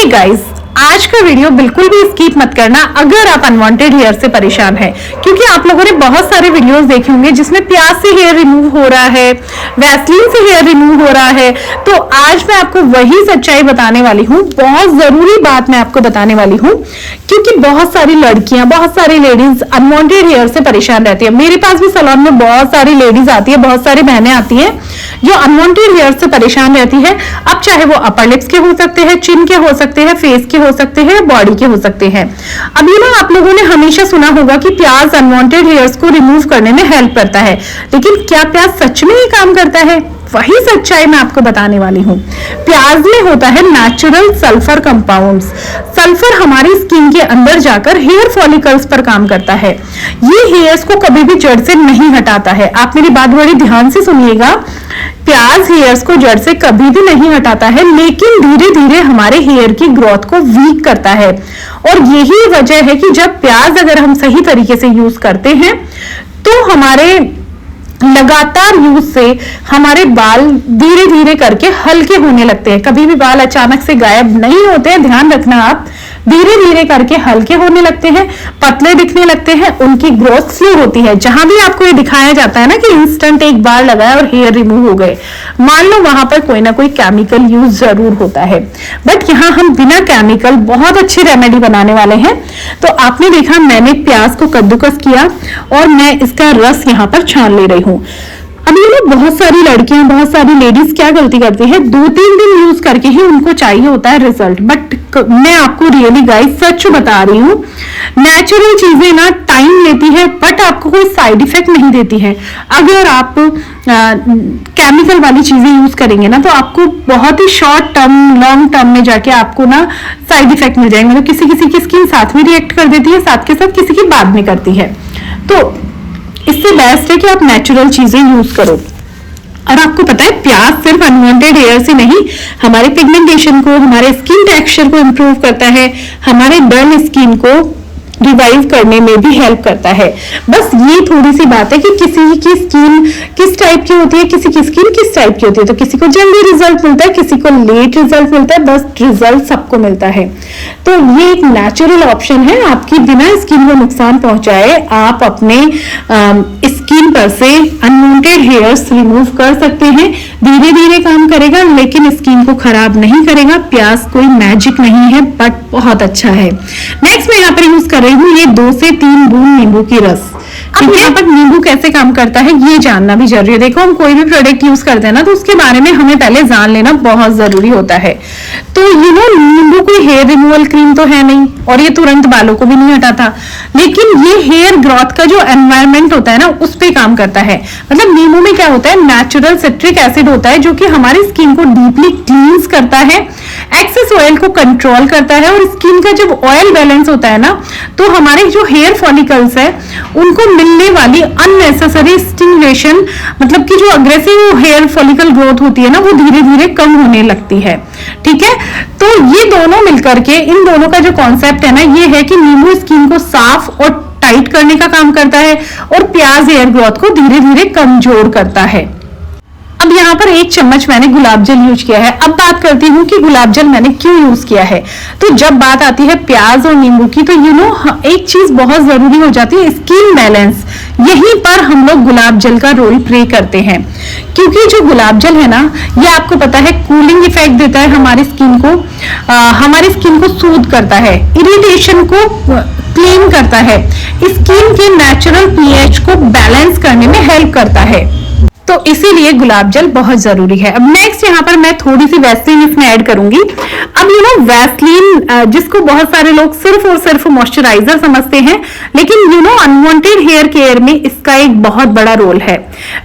Guys, आज का video बिल्कुल भी स्किप मत करना अगर आप अनवांटेड हेयर से परेशान हैं, क्योंकि आप लोगों ने बहुत सारे वीडियोस देखे होंगे जिसमें प्याज से हेयर रिमूव हो रहा है, वैसलीन से हेयर रिमूव हो रहा है। तो आज मैं आपको वही सच्चाई बताने वाली हूँ, बहुत जरूरी बात मैं आपको बताने वाली हूँ, क्योंकि बहुत सारी लड़कियां, बहुत सारी लेडीज अनवांटेड हेयर से परेशान रहती है। मेरे पास भी सैलून में बहुत सारी लेडीज आती है, बहुत सारी बहनें आती हैं जो अनवांटेड हेयर से परेशान रहती है। अब चाहे वो अपर लिप्स के हो सकते हैं, चिन के हो सकते हैं, फेस के हो सकते हैं, बॉडी के हो सकते हैं। अब आप लोगों ने हमेशा सुना होगा कि प्याज अनवांटेड हेयर्स को रिमूव करने में हेल्प करता है, लेकिन क्या प्याज सच में ये काम करता है? वही सच्चाई मैं आपको बताने वाली हूँ। प्याज में होता है नेचुरल सल्फर कंपाउंड्स। सल्फर हमारी स्किन के अंदर जाकर हेयर फॉलिकल्स पर काम करता है। ये हेयर्स को कभी भी जड़ से नहीं हटाता है। आप मेरी बात बड़ी ध्यान से सुनिएगा। प्याज हेयर्स को जड़ से कभी भी नहीं हटाता है, लेकिन धीरे धीरे हमारे हेयर की ग्रोथ को वीक करता है। और यही वजह है कि जब प्याज अगर हम सही तरीके से यूज करते हैं तो हमारे लगातार यूज से हमारे बाल धीरे धीरे करके हल्के होने लगते हैं। कभी भी बाल अचानक से गायब नहीं होते हैं, ध्यान रखना आप। धीरे धीरे करके हल्के होने लगते हैं, पतले दिखने लगते हैं, उनकी ग्रोथ स्लो होती है। जहां भी आपको ये दिखाया जाता है ना कि इंस्टेंट एक बार लगाया और हेयर रिमूव हो गए, मान लो वहां पर कोई ना कोई केमिकल यूज जरूर होता है। बट यहाँ हम बिना केमिकल बहुत अच्छी रेमेडी बनाने वाले हैं। तो आपने देखा, मैंने प्याज को कद्दूकस किया और मैं इसका रस यहाँ पर छान ले रही हूँ। अब बहुत सारी लड़कियां, बहुत सारी लेडीज क्या गलती करती है, 2-3 दिन यूज करके ही उनको चाहिए होता है रिजल्ट। बट मैं आपको रियली गाइस सच बता रही हूँ, नेचुरल चीजें ना टाइम लेती है बट आपको कोई साइड इफेक्ट नहीं देती है। अगर आप केमिकल वाली चीजें यूज करेंगे ना तो आपको बहुत ही शॉर्ट टर्म, लॉन्ग टर्म में जाके आपको ना साइड इफेक्ट मिल जाएंगे। तो किसी किसी की स्किन साथ में रिएक्ट कर देती है, साथ के साथ किसी की बाद में करती है। तो इससे बेस्ट है कि आप नेचुरल चीजें यूज करो। और आपको पता है, प्याज सिर्फ अनवांटेड हेयर से नहीं, हमारे पिगमेंटेशन को, हमारे स्किन टेक्सचर को इंप्रूव करता है, हमारे डल स्किन को रिवाइव करने में भी हेल्प करता है। बस ये थोड़ी सी बात है कि किसी की स्किन किस टाइप की होती है, किसी की स्किन किस टाइप की होती है। तो किसी को जल्दी रिजल्ट मिलता है, किसी को लेट रिजल्ट मिलता है, बस रिजल्ट सबको मिलता है। तो ये एक नेचुरल ऑप्शन है, आपकी बिना स्किन को नुकसान पहुंचाए आप अपने स्किन पर से अनवांटेड हेयर्स रिमूव कर सकते हैं। धीरे धीरे काम करेगा लेकिन स्किन को खराब नहीं करेगा। प्याज कोई मैजिक नहीं है बट बहुत अच्छा है। नेक्स्ट मैं यहाँ पर यूज कर रही हूँ ये 2 से 3 बूंद नींबू की रस। अब यहाँ पर नींबू कैसे काम करता है ये जानना भी जरूरी है। देखो, हम कोई भी प्रोडक्ट यूज करते हैं ना तो उसके बारे में हमें पहले जान लेना बहुत जरूरी होता है। तो नींबू कोई हेयर रिमूवल क्रीम तो है नहीं और ये तुरंत बालों को भी नहीं हटाता, लेकिन ये हेयर ग्रोथ का जो एनवायरमेंट होता है ना उस पे काम करता है। मतलब नींबू में क्या होता है, नेचुरल सिट्रिक एसिड होता है जो कि हमारी स्किन को डीपली क्लींस करता है, एक्सेस ऑयल को कंट्रोल करता है। और स्किन का जब ऑयल बैलेंस होता है ना तो हमारे जो हेयर फॉलिकल्स है उनको मिलने वाली अननेसेसरी स्टिमुलेशन, मतलब कि जो अग्रेसिव हेयर फॉलिकल ग्रोथ होती है ना, वो धीरे धीरे कम होने लगती है। ठीक है, तो ये दोनों मिलकर के, इन दोनों का जो कॉन्सेप्ट है ना, ये है कि नींबू स्किन को साफ और टाइट करने का काम करता है और प्याज हेयर ग्रोथ को धीरे धीरे कमजोर करता है। अब यहाँ पर 1 चम्मच मैंने गुलाब जल यूज किया है। अब बात करती हूँ कि गुलाब जल मैंने क्यों यूज किया है। तो जब बात आती है प्याज और नींबू की, तो एक चीज बहुत जरूरी हो जाती है, स्किन बैलेंस। यहीं पर हम लोग गुलाब जल का रोल प्ले करते हैं, क्योंकि जो गुलाब जल है ना, ये आपको पता है कूलिंग इफेक्ट देता है हमारी स्किन को, हमारी स्किन को सूद करता है, इरिटेशन को क्लीन करता है, स्किन के नेचुरल पीएच को बैलेंस करने में हेल्प करता है। तो इसीलिए गुलाब जल बहुत जरूरी है। अब नेक्स्ट यहाँ पर मैं थोड़ी सी वैसलीन इसमें ऐड करूंगी। अब वैसलीन जिसको बहुत सारे लोग सिर्फ और सिर्फ मॉइस्चराइजर समझते हैं, लेकिन अनवांटेड हेयर केयर में इसका एक बहुत बड़ा रोल है।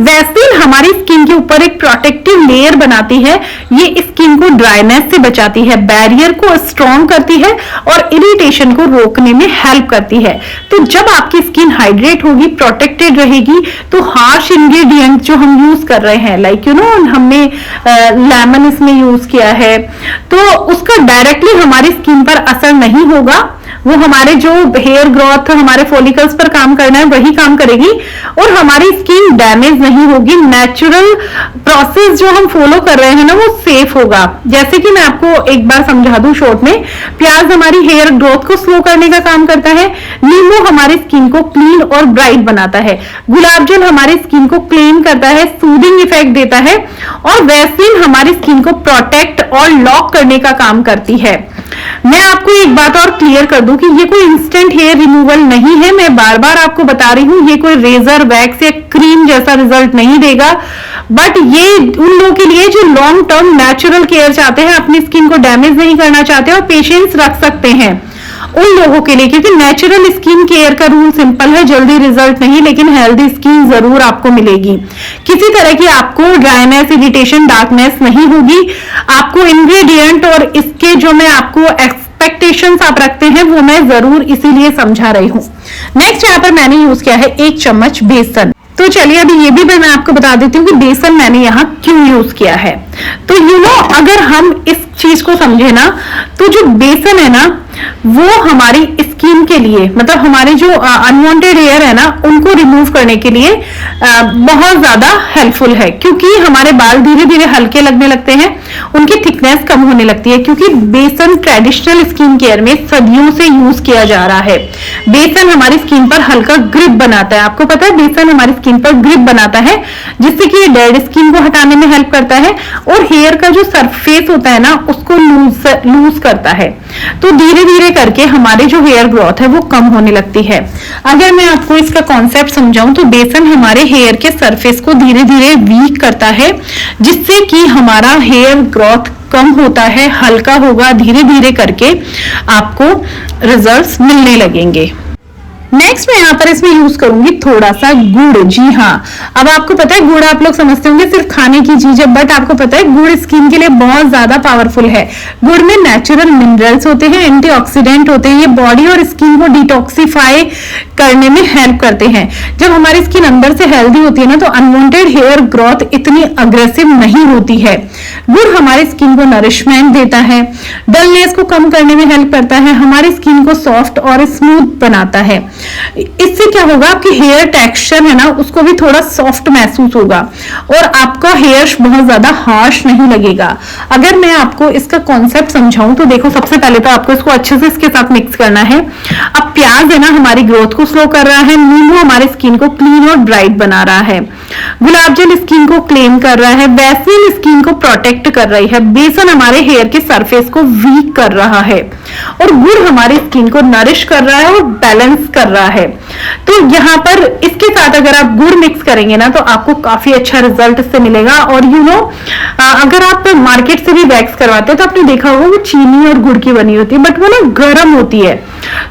वैसलीन हमारी स्किन के ऊपर एक प्रोटेक्टिव लेयर बनाती है। ये स्किन को ड्राइनेस से बचाती है, बैरियर को स्ट्रॉन्ग करती है और इरिटेशन को रोकने में हेल्प करती है। तो जब आपकी स्किन हाइड्रेट होगी, प्रोटेक्टेड रहेगी, तो हार्श इंग्रेडिएंट जो हम यूज कर रहे हैं, लाइक हमने लेमन इसमें यूज किया है, तो उसका डायरेक्टली हमारी स्किन पर असर नहीं होगा। वो हमारे जो हेयर ग्रोथ, हमारे फॉलिकल्स पर काम करना है वही काम करेगी और हमारी स्किन डैमेज नहीं होगी। नेचुरल प्रोसेस जो हम फॉलो कर रहे हैं ना वो सेफ होगा। जैसे कि मैं आपको एक बार समझा दूं शॉर्ट में, प्याज हमारी हेयर ग्रोथ को स्लो करने का काम करता है, नींबू हमारी स्किन को क्लीन और ब्राइट बनाता है, गुलाब जल हमारी स्किन को क्लीन करता है, सूदिंग इफेक्ट देता है और वैसलीन हमारी स्किन को प्रोटेक्ट और लॉक करने का काम करती है। मैं आपको एक बात और क्लियर कर दूं कि ये कोई इंस्टेंट हेयर रिमूवल नहीं है। मैं बार बार आपको बता रही हूं, ये कोई रेजर, वैक्स या क्रीम जैसा रिजल्ट नहीं देगा, बट ये उन लोगों के लिए जो लॉन्ग टर्म नेचुरल केयर चाहते हैं, अपनी स्किन को डैमेज नहीं करना चाहते और पेशेंस रख सकते हैं उन लोगों के लिए, क्योंकि नेचुरल स्किन केयर का रूल सिंपल है, जल्दी रिजल्ट नहीं लेकिन हेल्दी स्किन जरूर आपको मिलेगी। किसी तरह की आपको ड्राइनेस, इरिटेशन, डार्कनेस नहीं होगी। आपको इंग्रेडिएंट और इसके जो मैं आपको एक्सपेक्टेशंस आप रखते हैं वो मैं जरूर इसीलिए समझा रही हूं। नेक्स्ट यहाँ पर मैंने यूज किया है 1 चम्मच बेसन। तो चलिए अभी ये भी मैं आपको बता देती हूँ कि बेसन मैंने यहाँ क्यों यूज किया है। तो अगर हम इस चीज को समझे ना, तो जो बेसन है ना वो हमारी स्किन के लिए, मतलब हमारे जो अनवांटेड हेयर है ना उनको रिमूव करने के लिए बहुत ज्यादा हेल्पफुल है, क्योंकि हमारे बाल धीरे धीरे हल्के लगने लगते हैं, उनकी थिकनेस कम होने लगती है, क्योंकि बेसन ट्रेडिशनल स्किन केयर में सदियों से यूज किया जा रहा है। बेसन हमारी स्किन पर हल्का ग्रिप बनाता है। आपको पता है बेसन हमारी स्किन पर ग्रिप बनाता है, जिससे कि ये डेड स्किन को हटाने में हेल्प करता है और हेयर का जो सरफेस होता है ना उसको लूज करता है। तो धीरे धीरे करके हमारे जो हेयर ग्रोथ है वो कम होने लगती है। अगर मैं आपको इसका कॉन्सेप्ट समझाऊं तो बेसन हमारे हेयर के सरफेस को धीरे धीरे वीक करता है, जिससे कि हमारा हेयर ग्रोथ कम होता है, हल्का होगा, धीरे धीरे करके आपको रिजल्ट्स मिलने लगेंगे। नेक्स्ट मैं यहाँ पर इसमें यूज करूंगी थोड़ा सा गुड़। जी हाँ, अब आपको पता है गुड़ आप लोग समझते होंगे सिर्फ खाने की चीज है, बट आपको पता है गुड़ स्किन के लिए बहुत ज्यादा पावरफुल है। गुड़ में नेचुरल मिनरल्स होते हैं, एंटीऑक्सीडेंट होते हैं, ये बॉडी और स्किन को डिटॉक्सिफाई करने में हेल्प करते हैं। जब हमारी स्किन अंदर से हेल्दी होती है ना तो अनवांटेड हेयर ग्रोथ इतनी अग्रेसिव नहीं होती है। गुड़ हमारी स्किन को नरिशमेंट देता है, डलनेस को कम करने में हेल्प करता है, हमारी स्किन को सॉफ्ट और स्मूथ बनाता है। इससे क्या होगा, आपकी हेयर टेक्सचर है ना उसको भी थोड़ा सॉफ्ट महसूस होगा और आपका हेयर बहुत ज्यादा हार्श नहीं लगेगा। अगर मैं आपको इसका कॉन्सेप्ट समझाऊं तो देखो, सबसे पहले तो आपको इसको अच्छे से इसके साथ मिक्स करना है। अब प्याज है ना हमारी ग्रोथ को स्लो कर रहा है, नींबू हमारी स्किन को क्लीन और ब्राइट बना रहा है, गुलाब जल स्किन को क्लेम कर रहा है, वैसलीन स्किन को प्रोटेक्ट कर रही है, बेसन हमारे हेयर के सरफेस को वीक कर रहा है और गुड़ हमारी स्किन को नरिश कर रहा है और बैलेंस कर रहा है। तो यहाँ पर इसके साथ अगर आप गुड़ मिक्स करेंगे ना तो आपको काफी अच्छा रिजल्ट इससे मिलेगा। और अगर आप मार्केट से भी वैक्स करवाते हैं तो आपने देखा होगा वो चीनी और गुड़ की बनी होती है, बट वो ना गर्म होती है,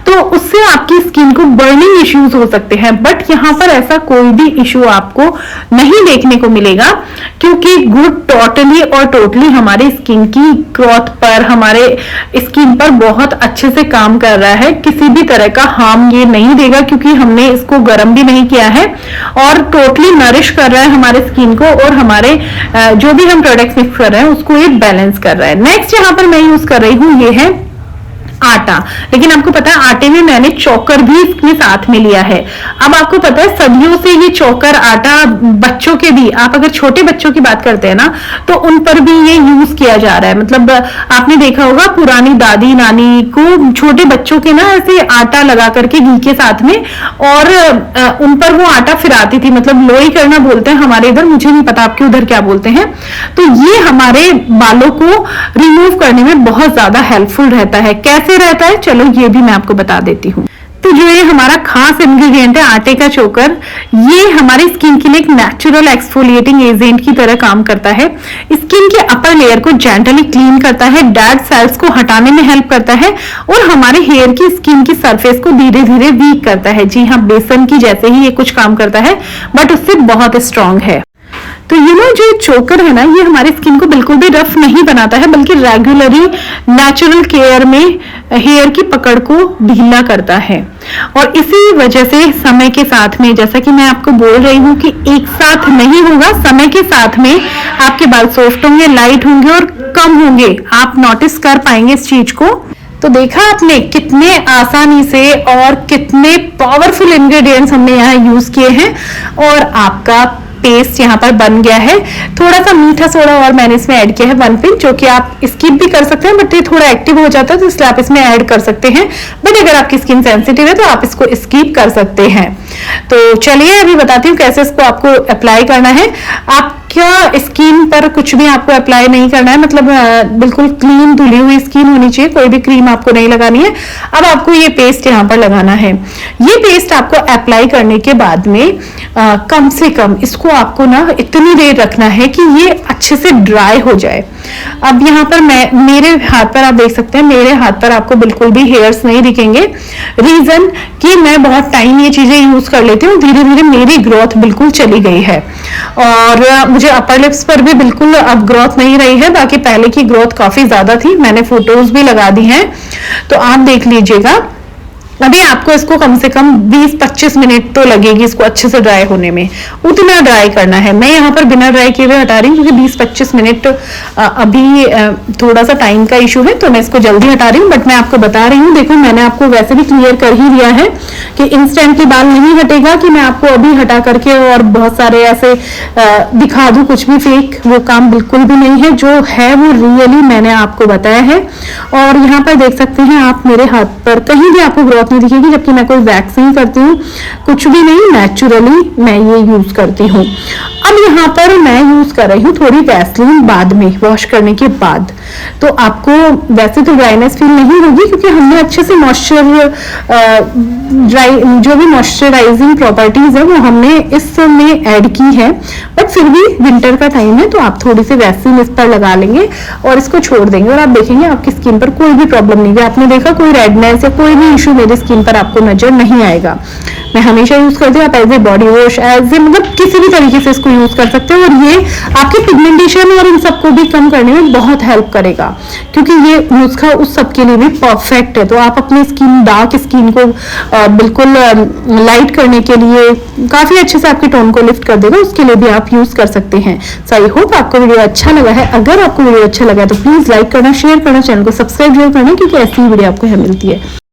तो उससे आपकी स्किन को बर्निंग इश्यूज हो सकते हैं। बट यहाँ पर ऐसा कोई भी इश्यू आपको नहीं देखने को मिलेगा, क्योंकि गुड़ टोटली हमारे स्किन की ग्रोथ पर, हमारे स्किन पर बहुत अच्छे से काम कर रहा है। किसी भी तरह का हार्म ये नहीं देगा, क्योंकि हमने इसको गर्म भी नहीं किया है और टोटली नरिश कर रहा है हमारे स्किन को और हमारे जो भी हम प्रोडक्ट्स मिक्स कर रहे हैं उसको ये बैलेंस कर रहा है। नेक्स्ट यहाँ पर मैं यूज कर रही हूँ ये है आटा, लेकिन आपको पता है आटे में मैंने चोकर भी इसमें साथ में लिया है। अब आपको पता है सदियों से ये चोकर आटा बच्चों के भी, आप अगर छोटे बच्चों की बात करते हैं ना तो उन पर भी ये यूज किया जा रहा है। मतलब आपने देखा होगा पुरानी दादी नानी को छोटे बच्चों के ना ऐसे आटा लगा करके घी के साथ में और उन पर वो आटा फिराती थी, मतलब लोई करना बोलते हैं हमारे इधर, मुझे नहीं पता आपके उधर क्या बोलते हैं। तो ये हमारे बालों को रिमूव करने में बहुत ज्यादा हेल्पफुल रहता है। कैसे रहता है चलो ये भी मैं आपको बता देती हूँ। तो जो ये हमारा खास इंग्रेडिएंट है आटे का चोकर, ये हमारी स्किन के लिए एक नेचुरल एक्सफोलिएटिंग एजेंट की तरह काम करता है। स्किन के अपर लेयर को जेंटली क्लीन करता है, डेड सेल्स को हटाने में हेल्प करता है और हमारे हेयर की स्किन की सरफेस को धीरे धीरे वीक करता है। जी हाँ, बेसन की जैसे ही ये कुछ काम करता है बट उससे बहुत स्ट्रांग है। तो जो चोकर है ना ये हमारी स्किन को बिल्कुल भी रफ नहीं बनाता है, बल्कि रेगुलरली नेचुरल केयर में हेयर की पकड़ को ढीला करता है। और इसी वजह से समय के साथ में, जैसा कि मैं आपको बोल रही हूँ कि एक साथ नहीं होगा, समय के साथ में आपके बाल सॉफ्ट होंगे, लाइट होंगे और कम होंगे। आप नोटिस कर पाएंगे इस चीज को। तो देखा आपने कितने आसानी से और कितने पावरफुल इंग्रेडिएंट्स हमने यहाँ यूज किए हैं और आपका पेस्ट यहाँ पर बन गया है। थोड़ा सा मीठा सोडा और मैंने इसमें ऐड किया है 1 पिंच, जो कि आप स्किप भी कर सकते हैं, बट ये थोड़ा एक्टिव हो जाता है तो इसलिए आप इसमें ऐड कर सकते हैं। बट अगर आपकी स्किन सेंसिटिव है तो आप इसको स्किप कर सकते हैं। तो चलिए अभी बताती हूँ कैसे इसको आपको अप्लाई करना है। आपका स्किन पर कुछ भी आपको अप्लाई नहीं करना है, मतलब बिल्कुल क्लीन धुली हुई स्किन होनी चाहिए, कोई भी क्रीम आपको नहीं लगानी है। अब आपको ये पेस्ट यहाँ पर लगाना है। ये पेस्ट आपको अप्लाई करने के बाद में कम से कम इसको आपको ना इतनी देर रखना है कि ये अच्छे से ड्राई हो जाए। अब यहाँ पर मेरे हाथ पर आप देख सकते हैं, मेरे हाथ पर आपको बिल्कुल भी हेयर्स नहीं दिखेंगे। रीजन कि मैं बहुत टाइम ये चीजें यूज कर लेती हूँ, धीरे धीरे मेरी ग्रोथ बिल्कुल चली गई है और मुझे अपर लिप्स पर भी बिल्कुल अब ग्रोथ नहीं रही है। बाकी पहले की ग्रोथ काफी ज्यादा थी, मैंने फोटोज भी लगा दी हैं, तो आप देख लीजिएगा। अभी आपको इसको कम से कम 20-25 मिनट तो लगेगी इसको अच्छे से ड्राई होने में, उतना ड्राई करना है। मैं यहाँ पर बिना ड्राई किए हुए हटा रही हूँ क्योंकि 20-25 मिनट अभी थोड़ा सा टाइम का इशू है, तो मैं इसको जल्दी हटा रही हूँ। बट मैं आपको बता रही हूँ, देखो मैंने आपको वैसे भी क्लियर कर ही दिया है कि इंस्टेंटली बाल नहीं हटेगा, कि मैं आपको अभी हटा करके और बहुत सारे ऐसे दिखा दूं कुछ भी फेक, वो काम बिल्कुल भी नहीं है। जो है वो रियली मैंने आपको बताया है। और यहाँ पर देख सकते हैं आप, मेरे हाथ पर कहीं भी आपको ग्रोथ नहीं दिखेगी, जबकि मैं कोई वैक्स नहीं करती हूँ, कुछ भी नहीं, नेचुरली मैं ये यूज करती हूँ। अब यहाँ पर मैं यूज कर रही हूँ थोड़ी वैसलीन बाद में, वॉश करने के बाद। तो आपको वैसे तो ड्राइनेस फील नहीं होगी क्योंकि हमने अच्छे से जो भी मॉइस्चराइजिंग प्रॉपर्टीज है वो हमने इसमें ऐड की है। बट फिर भी विंटर का टाइम है तो आप थोड़ी सी वैसलीन इस पर लगा लेंगे और इसको छोड़ देंगे और आप देखेंगे आपकी स्किन पर कोई भी प्रॉब्लम नहीं है। आपने देखा कोई रेडनेस या कोई भी इशू मेरी स्किन पर आपको नजर नहीं आएगा। मैं हमेशा यूज करती हूँ, आप as a body wash, as a मतलब किसी भी तरीके से इसको यूज कर सकते हो और ये आपके पिगमेंटेशन और इन सबको भी कम करने में बहुत हेल्प करेगा क्योंकि ये नुस्खा उस सब के लिए भी परफेक्ट है। तो आप अपनी स्किन, डार्क स्किन को बिल्कुल लाइट करने के लिए, काफी अच्छे से आपके टोन को लिफ्ट कर देगा, उसके लिए भी आप यूज कर सकते हैं। सो आई होप आपको वीडियो अच्छा लगा है। अगर आपको वीडियो अच्छा लगा है तो प्लीज लाइक करना, शेयर करना, चैनल को सब्सक्राइब जरूर करना क्योंकि ऐसी ही वीडियो आपको यहाँ मिलती है।